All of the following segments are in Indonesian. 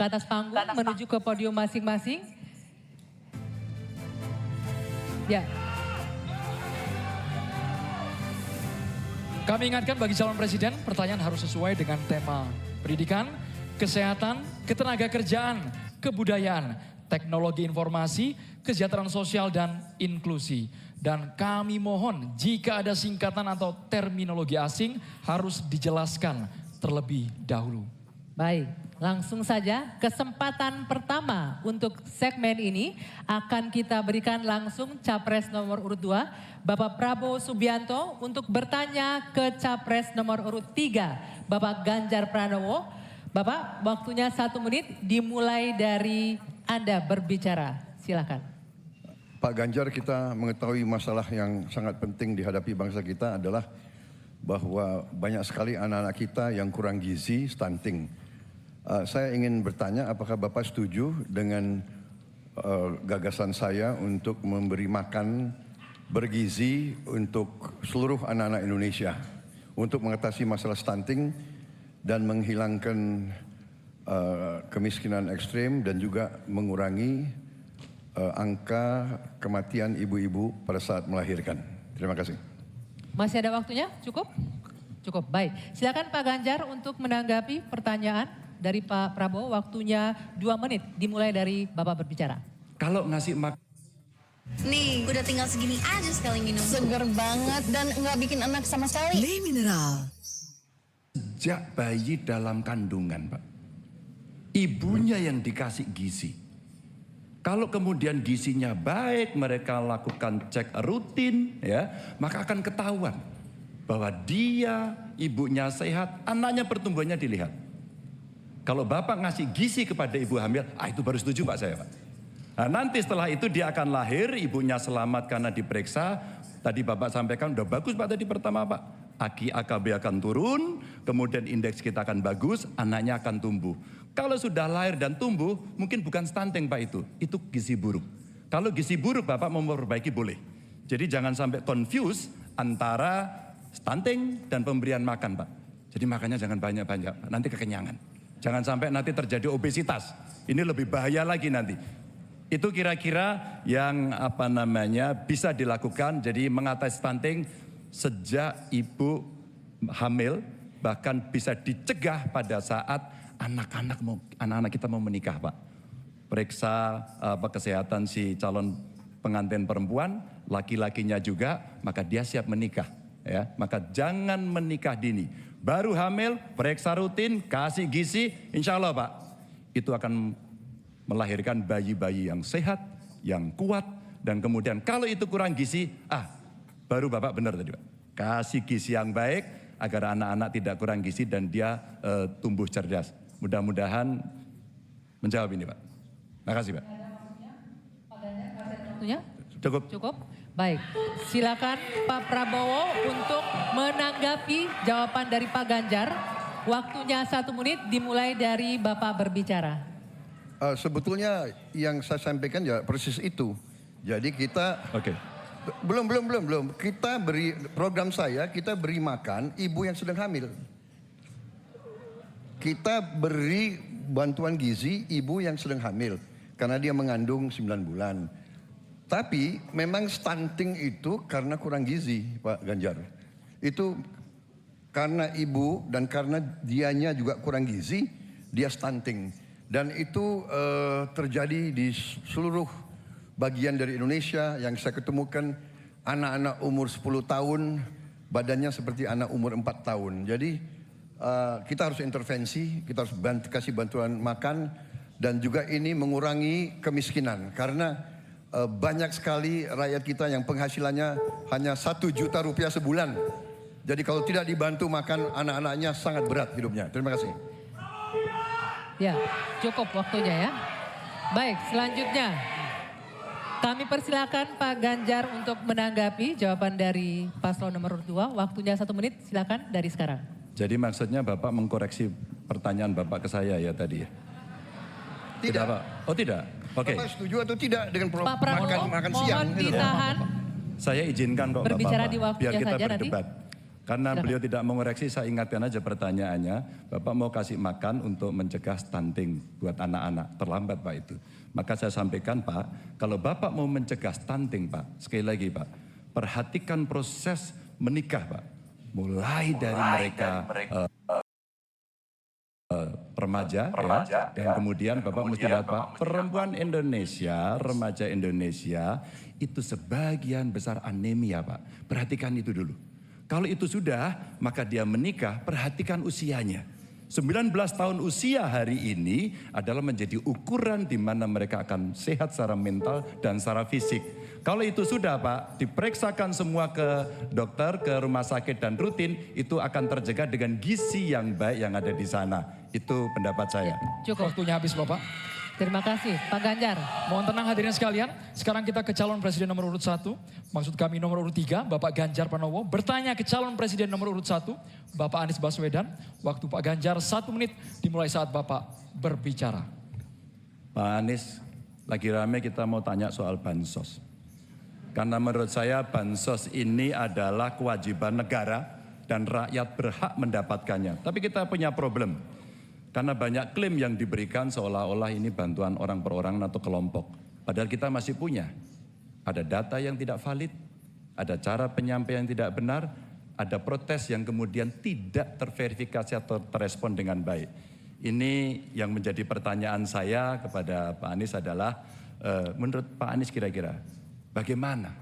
ke atas panggung menuju ke podium masing-masing. Ya. Kami ingatkan bagi calon presiden, pertanyaan harus sesuai dengan tema pendidikan, kesehatan, ketenagakerjaan, kebudayaan, teknologi informasi, kesejahteraan sosial dan inklusi. Dan kami mohon jika ada singkatan atau terminologi asing harus dijelaskan terlebih dahulu. Baik, langsung saja kesempatan pertama untuk segmen ini akan kita berikan langsung Capres nomor urut 2, Bapak Prabowo Subianto untuk bertanya ke Capres nomor urut 3, Bapak Ganjar Pranowo. Bapak, waktunya 1 menit dimulai dari Anda berbicara, silakan. Pak Ganjar, kita mengetahui masalah yang sangat penting dihadapi bangsa kita adalah bahwa banyak sekali anak-anak kita yang kurang gizi, stunting. Saya ingin bertanya apakah Bapak setuju dengan gagasan saya untuk memberi makan bergizi untuk seluruh anak-anak Indonesia untuk mengatasi masalah stunting dan menghilangkan kemiskinan ekstrim dan juga mengurangi angka kematian ibu-ibu pada saat melahirkan. Terima kasih. Masih ada waktunya? Cukup? Cukup, baik. Silakan Pak Ganjar untuk menanggapi pertanyaan dari Pak Prabowo. Waktunya 2 menit dimulai dari Bapak berbicara. Kalau ngasih makan. Nih, udah tinggal segini aja sekali minum. Seger banget dan nggak bikin enak sama sekali. Le Mineral. Sejak bayi dalam kandungan, Pak. Ibunya yang dikasih gizi. Kalau kemudian gizinya baik, mereka lakukan cek rutin, ya, maka akan ketahuan bahwa dia, ibunya sehat, anaknya pertumbuhannya dilihat. Kalau Bapak ngasih gizi kepada ibu hamil, itu baru setuju Pak saya, Pak. Nah, nanti setelah itu dia akan lahir, ibunya selamat karena diperiksa. Tadi Bapak sampaikan udah bagus Pak tadi pertama Pak. AKB akan turun, kemudian indeks kita akan bagus, anaknya akan tumbuh. Kalau sudah lahir dan tumbuh, mungkin bukan stunting Pak itu gizi buruk. Kalau gizi buruk Bapak mau memperbaiki boleh. Jadi jangan sampai confuse antara stunting dan pemberian makan Pak. Jadi makannya jangan banyak-banyak, nanti kekenyangan. Jangan sampai nanti terjadi obesitas. Ini lebih bahaya lagi nanti. Itu kira-kira yang bisa dilakukan. Jadi mengatasi stunting sejak ibu hamil, bahkan bisa dicegah pada saat anak-anak kita mau menikah Pak. Periksa kesehatan si calon pengantin perempuan, laki-lakinya juga, maka dia siap menikah. Ya, maka jangan menikah dini. Baru hamil, periksa rutin, kasih gizi, insya Allah Pak, itu akan melahirkan bayi-bayi yang sehat, yang kuat, dan kemudian kalau itu kurang gizi, baru Bapak benar tadi Pak. Kasih gizi yang baik agar anak-anak tidak kurang gizi dan dia tumbuh cerdas. Mudah-mudahan menjawab ini Pak. Terima kasih Pak. Waktunya? Cukup. Cukup? Baik, silakan Pak Prabowo untuk menanggapi jawaban dari Pak Ganjar. Waktunya 1 menit dimulai dari Bapak berbicara. Sebetulnya yang saya sampaikan ya persis itu. Jadi kita belum. Kita beri program kita beri makan ibu yang sedang hamil. Kita beri bantuan gizi ibu yang sedang hamil karena dia mengandung 9 bulan. Tapi memang stunting itu karena kurang gizi Pak Ganjar. Itu karena ibu dan karena dianya juga kurang gizi, dia stunting. Dan itu terjadi di seluruh bagian dari Indonesia yang saya ketemukan anak-anak umur 10 tahun badannya seperti anak umur 4 tahun. Jadi kita harus intervensi, kita harus kasih bantuan makan dan juga ini mengurangi kemiskinan karena banyak sekali rakyat kita yang penghasilannya hanya 1 juta rupiah sebulan. Jadi kalau tidak dibantu makan anak-anaknya sangat berat hidupnya. Terima kasih. Ya, cukup waktunya ya. Baik, selanjutnya kami persilakan Pak Ganjar untuk menanggapi jawaban dari paslon nomor 2. Waktunya 1 menit, silakan dari sekarang. Jadi maksudnya Bapak mengkoreksi pertanyaan Bapak ke saya ya tadi ya? Tidak Pak? Oh tidak? Oke. Bapak setuju atau tidak dengan Pak Prabowo, makan siang? mohon ditahan. Saya izinkan kok Berbicara Bapak, di waktunya biar kita saja berdebat. Karena Silakan. beliau tidak mengoreksi, saya ingatkan aja pertanyaannya. Bapak mau kasih makan untuk mencegah stunting buat anak-anak. Terlambat Pak itu. Maka saya sampaikan Pak, kalau Bapak mau mencegah stunting Pak, sekali lagi Pak, perhatikan proses menikah Pak. Mulai dari mereka remaja, ya, dan kemudian Bapak mesti lihat Pak, perempuan Indonesia, remaja Indonesia itu sebagian besar anemia Pak. Perhatikan itu dulu. Kalau itu sudah, maka dia menikah, perhatikan usianya. 19 tahun usia hari ini adalah menjadi ukuran di mana mereka akan sehat secara mental dan secara fisik. Kalau itu sudah Pak, diperiksakan semua ke dokter, ke rumah sakit dan rutin, itu akan terjaga dengan gizi yang baik yang ada di sana. Itu pendapat saya. Cukup. Waktunya habis Bapak. Terima kasih. Pak Ganjar. Mohon tenang hadirin sekalian. Sekarang kita ke calon presiden nomor urut 1. Maksud kami nomor urut 3, Bapak Ganjar Pranowo. Bertanya ke calon presiden nomor urut 1, Bapak Anies Baswedan. Waktu Pak Ganjar 1 menit dimulai saat Bapak berbicara. Pak Anies, lagi rame kita mau tanya soal bansos. Karena menurut saya bansos ini adalah kewajiban negara dan rakyat berhak mendapatkannya. Tapi kita punya problem. Karena banyak klaim yang diberikan seolah-olah ini bantuan orang per orang atau kelompok. Padahal kita masih punya. Ada data yang tidak valid, ada cara penyampaian yang tidak benar, ada protes yang kemudian tidak terverifikasi atau terrespon dengan baik. Ini yang menjadi pertanyaan saya kepada Pak Anies adalah, menurut Pak Anies kira-kira bagaimana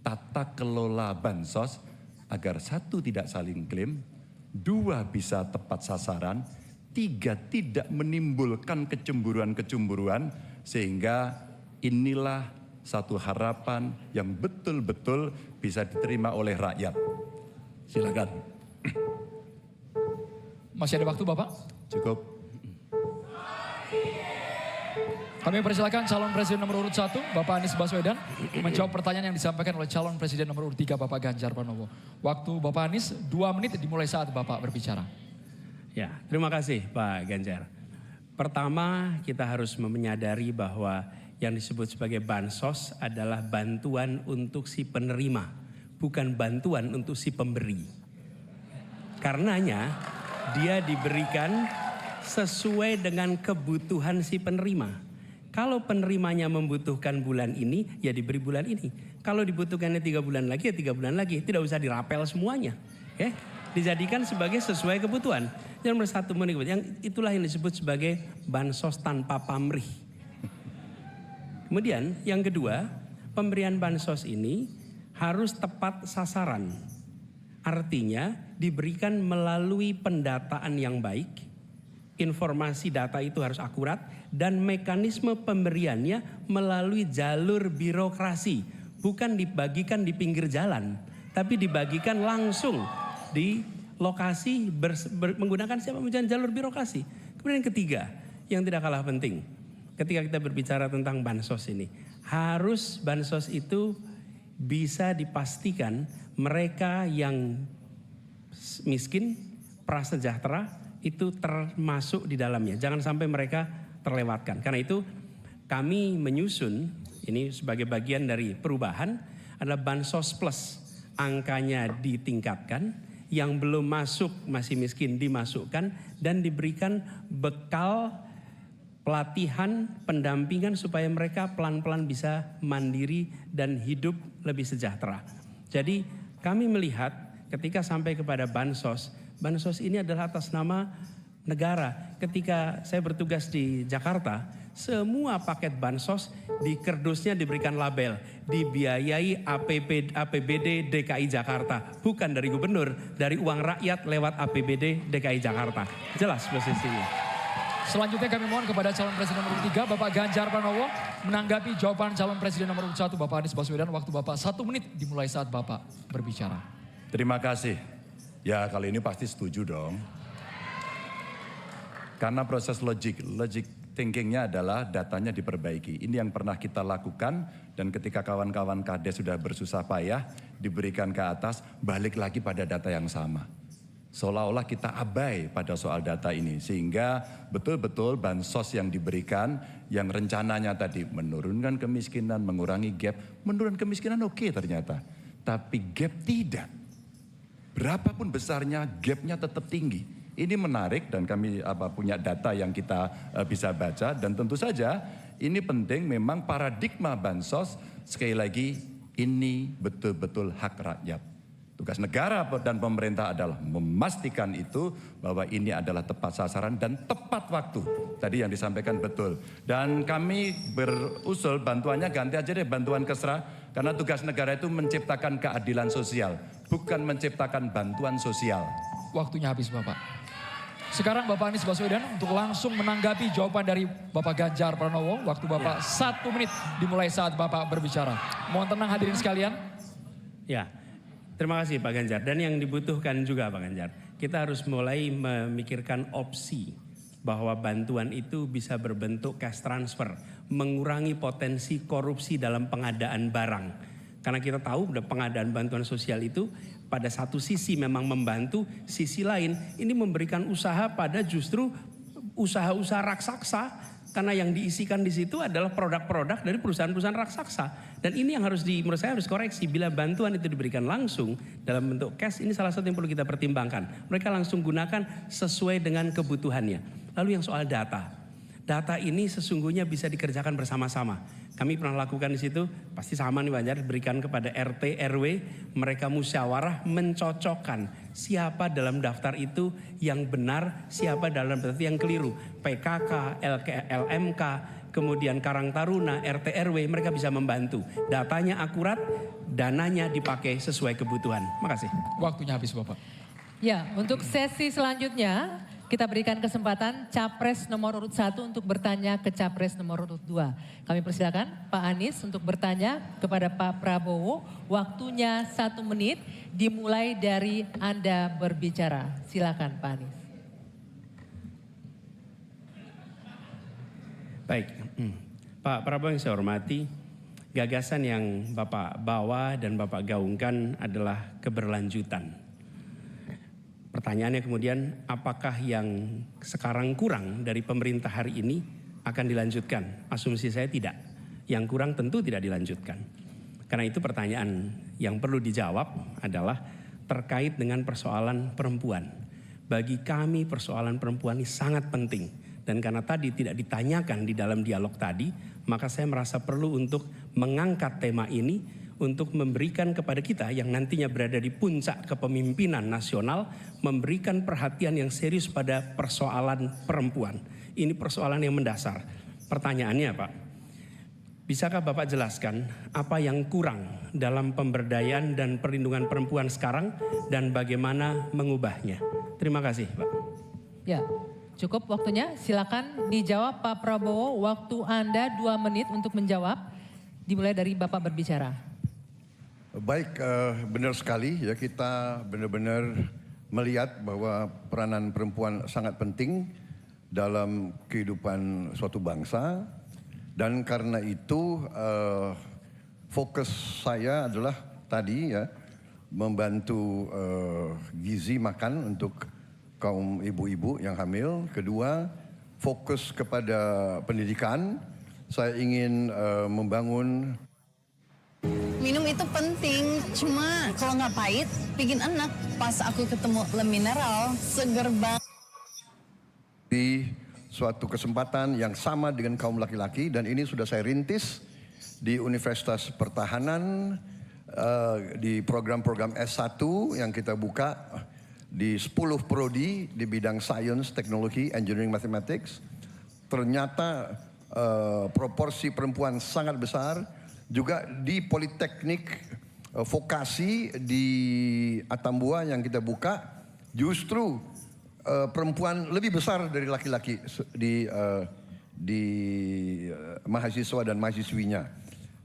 tata kelola bansos agar 1, tidak saling klaim, 2, bisa tepat sasaran, 3, tidak menimbulkan kecemburuan-kecemburuan, sehingga inilah satu harapan yang betul-betul bisa diterima oleh rakyat. Silakan. Masih ada waktu Bapak? Cukup. Kami persilakan calon presiden nomor urut 1, Bapak Anies Baswedan, menjawab pertanyaan yang disampaikan oleh calon presiden nomor urut 3, Bapak Ganjar Pranowo. Waktu Bapak Anies 2 menit dimulai saat Bapak berbicara. Ya, terima kasih Pak Ganjar. Pertama, kita harus menyadari bahwa yang disebut sebagai bansos adalah bantuan untuk si penerima, bukan bantuan untuk si pemberi. Karenanya, dia diberikan sesuai dengan kebutuhan si penerima. Kalau penerimanya membutuhkan bulan ini, ya diberi bulan ini. Kalau dibutuhkannya 3 bulan lagi, ya 3 bulan lagi. Tidak usah dirapel semuanya. Ya, dijadikan sebagai sesuai kebutuhan. Yang nomor 1, yang itulah yang disebut sebagai bansos tanpa pamrih. Kemudian yang kedua, pemberian bansos ini harus tepat sasaran. Artinya diberikan melalui pendataan yang baik, informasi data itu harus akurat, dan mekanisme pemberiannya melalui jalur birokrasi. Bukan dibagikan di pinggir jalan, tapi dibagikan langsung di lokasi menggunakan siapa menggunakan jalur birokrasi. Kemudian yang ketiga, yang tidak kalah penting, ketika kita berbicara tentang bansos ini, harus bansos itu bisa dipastikan mereka yang miskin, prasejahtera itu termasuk di dalamnya. Jangan sampai mereka terlewatkan. Karena itu kami menyusun ini sebagai bagian dari perubahan adalah bansos plus, angkanya ditingkatkan. Yang belum masuk masih miskin dimasukkan dan diberikan bekal pelatihan, pendampingan supaya mereka pelan-pelan bisa mandiri dan hidup lebih sejahtera. Jadi kami melihat ketika sampai kepada bansos, bansos ini adalah atas nama negara. Ketika saya bertugas di Jakarta, semua paket bansos di kerdusnya diberikan label dibiayai APBD DKI Jakarta, bukan dari gubernur, dari uang rakyat lewat APBD DKI Jakarta. Jelas posisinya. Selanjutnya kami mohon kepada calon presiden nomor 3, Bapak Ganjar Pranowo, menanggapi jawaban calon presiden nomor 1, Bapak Anies Baswedan. Waktu Bapak 1 menit dimulai saat Bapak berbicara. Terima kasih. Ya, kali ini pasti setuju dong. Karena proses logic thinkingnya adalah datanya diperbaiki. Ini yang pernah kita lakukan, dan ketika kawan-kawan Kades sudah bersusah payah diberikan ke atas, balik lagi pada data yang sama. Seolah-olah kita abai pada soal data ini, sehingga betul-betul bansos yang diberikan yang rencananya tadi menurunkan kemiskinan, mengurangi gap, menurunkan kemiskinan oke ternyata, tapi gap tidak. berapapun besarnya gapnya tetap tinggi. Ini menarik dan kami punya data yang kita bisa baca, dan tentu saja ini penting. Memang paradigma bansos sekali lagi ini betul-betul hak rakyat. Tugas negara dan pemerintah adalah memastikan itu, bahwa ini adalah tepat sasaran dan tepat waktu. Tadi yang disampaikan betul. Dan kami berusul bantuannya ganti aja deh, bantuan kesra. Karena tugas negara itu menciptakan keadilan sosial, bukan menciptakan bantuan sosial. Waktunya habis Bapak. Sekarang Bapak Anies Baswedan untuk langsung menanggapi jawaban dari Bapak Ganjar Pranowo. Waktu Bapak 1 menit dimulai saat Bapak berbicara. Mohon tenang hadirin sekalian. Ya, terima kasih Pak Ganjar. Dan yang dibutuhkan juga Pak Ganjar, kita harus mulai memikirkan opsi bahwa bantuan itu bisa berbentuk cash transfer, mengurangi potensi korupsi dalam pengadaan barang. Karena kita tahu pengadaan bantuan sosial itu pada satu sisi memang membantu, sisi lain ini memberikan usaha pada justru usaha-usaha raksasa. Karena yang diisikan di situ adalah produk-produk dari perusahaan-perusahaan raksasa. Dan ini yang menurut saya harus koreksi. Bila bantuan itu diberikan langsung dalam bentuk cash, ini salah satu yang perlu kita pertimbangkan. Mereka langsung gunakan sesuai dengan kebutuhannya. Lalu yang soal data. Data ini sesungguhnya bisa dikerjakan bersama-sama. Kami pernah lakukan di situ, pasti sama nih Banjar, berikan kepada RT, RW, mereka musyawarah mencocokkan siapa dalam daftar itu yang benar, siapa dalam daftar yang keliru. PKK, LMK, kemudian Karang Taruna, RT, RW, mereka bisa membantu. Datanya akurat, dananya dipakai sesuai kebutuhan. Makasih. Waktunya habis Bapak. Ya, untuk sesi selanjutnya kita berikan kesempatan Capres nomor urut 1 untuk bertanya ke Capres nomor urut 2. Kami persilakan Pak Anies untuk bertanya kepada Pak Prabowo. Waktunya 1 menit dimulai dari Anda berbicara. Silakan Pak Anies. Baik, Pak Prabowo yang saya hormati, gagasan yang Bapak bawa dan Bapak gaungkan adalah keberlanjutan. Pertanyaannya kemudian, apakah yang sekarang kurang dari pemerintah hari ini akan dilanjutkan? Asumsi saya tidak. Yang kurang tentu tidak dilanjutkan. Karena itu pertanyaan yang perlu dijawab adalah terkait dengan persoalan perempuan. Bagi kami persoalan perempuan ini sangat penting. Dan karena tadi tidak ditanyakan di dalam dialog tadi, maka saya merasa perlu untuk mengangkat tema ini untuk memberikan kepada kita yang nantinya berada di puncak kepemimpinan nasional, memberikan perhatian yang serius pada persoalan perempuan. Ini persoalan yang mendasar. Pertanyaannya Pak, bisakah Bapak jelaskan apa yang kurang dalam pemberdayaan dan perlindungan perempuan sekarang dan bagaimana mengubahnya? Terima kasih Pak. Ya, cukup waktunya. Silakan dijawab Pak Prabowo. Waktu Anda 2 menit untuk menjawab. Dimulai dari Bapak berbicara. Baik, benar sekali ya, kita benar-benar melihat bahwa peranan perempuan sangat penting dalam kehidupan suatu bangsa. Dan karena itu fokus saya adalah tadi ya, membantu gizi makan untuk kaum ibu-ibu yang hamil. Kedua, fokus kepada pendidikan. Saya ingin membangun. Minum itu penting, cuma kalau nggak pahit, bikin enak. Pas aku ketemu Le Mineral, seger banget. Di suatu kesempatan yang sama dengan kaum laki-laki, dan ini sudah saya rintis di Universitas Pertahanan, di program-program S1 yang kita buka di 10 prodi di bidang Science, Teknologi, Engineering, Mathematics. Ternyata proporsi perempuan sangat besar. Juga di Politeknik Vokasi di Atambua yang kita buka, justru perempuan lebih besar dari laki-laki di mahasiswa dan mahasiswinya.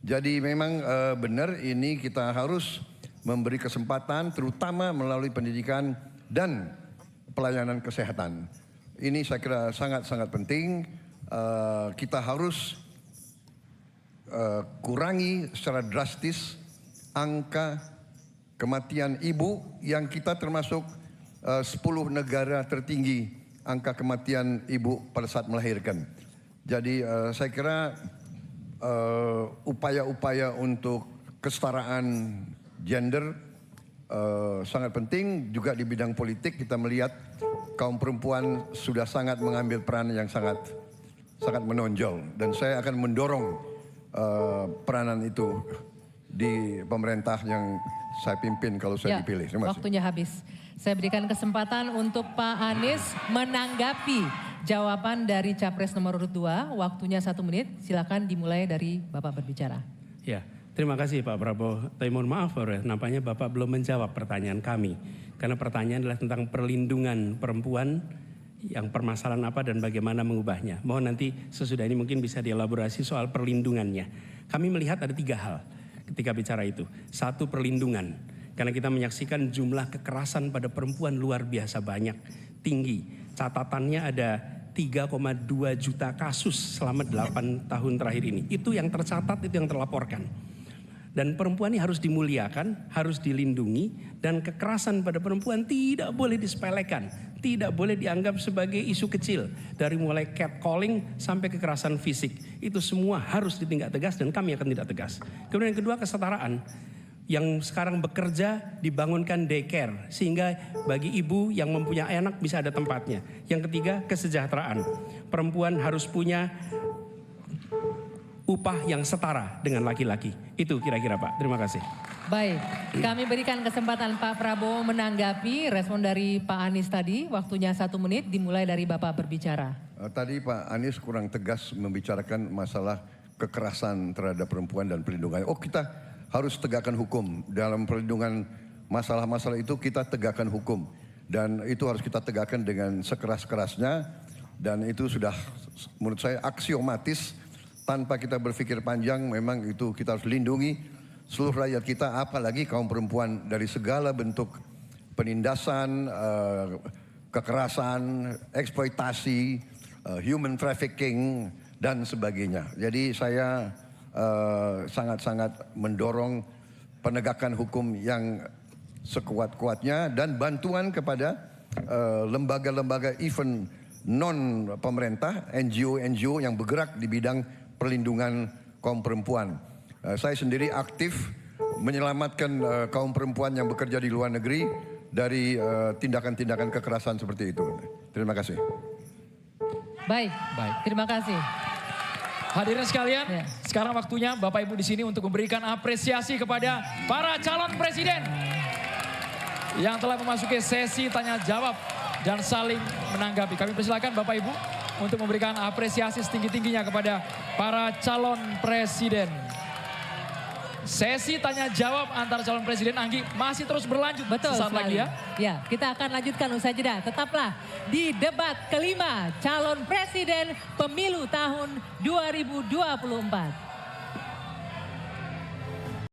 Jadi memang benar ini kita harus memberi kesempatan terutama melalui pendidikan dan pelayanan kesehatan. Ini saya kira sangat-sangat penting. Kita harus kurangi secara drastis angka kematian ibu yang kita termasuk 10 negara tertinggi angka kematian ibu pada saat melahirkan. Jadi saya kira upaya-upaya untuk kesetaraan gender sangat penting. Juga di bidang politik kita melihat kaum perempuan sudah sangat mengambil peran yang sangat menonjol. Dan saya akan mendorong peranan itu di pemerintah yang saya pimpin kalau saya dipilih. Terima kasih. Waktunya habis. Saya berikan kesempatan untuk Pak Anies menanggapi jawaban dari Capres nomor urut 2. Waktunya 1 menit. Silakan dimulai dari Bapak berbicara. Ya, terima kasih Pak Prabowo. Tapi mohon maaf, nampaknya Bapak belum menjawab pertanyaan kami. Karena pertanyaan adalah tentang perlindungan perempuan, yang permasalahan apa dan bagaimana mengubahnya. Mohon nanti sesudah ini mungkin bisa dielaborasi soal perlindungannya. Kami melihat ada 3 hal ketika bicara itu. 1, perlindungan. Karena kita menyaksikan jumlah kekerasan pada perempuan luar biasa banyak, tinggi. Catatannya ada 3,2 juta kasus selama 8 tahun terakhir ini. Itu yang tercatat, itu yang terlaporkan. Dan perempuan ini harus dimuliakan, harus dilindungi. Dan kekerasan pada perempuan tidak boleh disepelekan. Tidak boleh dianggap sebagai isu kecil. Dari mulai catcalling sampai kekerasan fisik. Itu semua harus ditindak tegas dan kami akan tindak tegas. Kemudian yang kedua, kesetaraan. Yang sekarang bekerja dibangunkan daycare. Sehingga bagi ibu yang mempunyai anak bisa ada tempatnya. Yang ketiga, kesejahteraan. Perempuan harus punya upah yang setara dengan laki-laki. Itu kira-kira Pak. Terima kasih. Baik, kami berikan kesempatan Pak Prabowo menanggapi respon dari Pak Anies tadi. Waktunya 1 menit, dimulai dari Bapak berbicara. Tadi Pak Anies kurang tegas membicarakan masalah kekerasan terhadap perempuan dan perlindungan. Oh, kita harus tegakkan hukum. Dalam perlindungan masalah-masalah itu kita tegakkan hukum. Dan itu harus kita tegakkan dengan sekeras-kerasnya. Dan itu sudah menurut saya aksiomatis. Tanpa kita berpikir panjang, memang itu kita harus lindungi seluruh rakyat kita, apalagi kaum perempuan dari segala bentuk penindasan, kekerasan, eksploitasi, human trafficking, dan sebagainya. Jadi saya sangat-sangat mendorong penegakan hukum yang sekuat-kuatnya dan bantuan kepada lembaga-lembaga event non pemerintah, NGO-NGO yang bergerak di bidang perlindungan kaum perempuan. Saya sendiri aktif menyelamatkan kaum perempuan yang bekerja di luar negeri dari tindakan-tindakan kekerasan seperti itu. Terima kasih. Baik. Terima kasih. Hadirin sekalian, sekarang waktunya Bapak Ibu di sini untuk memberikan apresiasi kepada para calon presiden yang telah memasuki sesi tanya jawab dan saling menanggapi. Kami persilakan Bapak Ibu untuk memberikan apresiasi setinggi-tingginya kepada para calon presiden. Sesi tanya jawab antar calon presiden, Anggi, masih terus berlanjut. Betul sesaat sekali. lagi ya. Ya, kita akan lanjutkan usai jeda. Tetaplah di debat kelima calon presiden pemilu tahun 2024.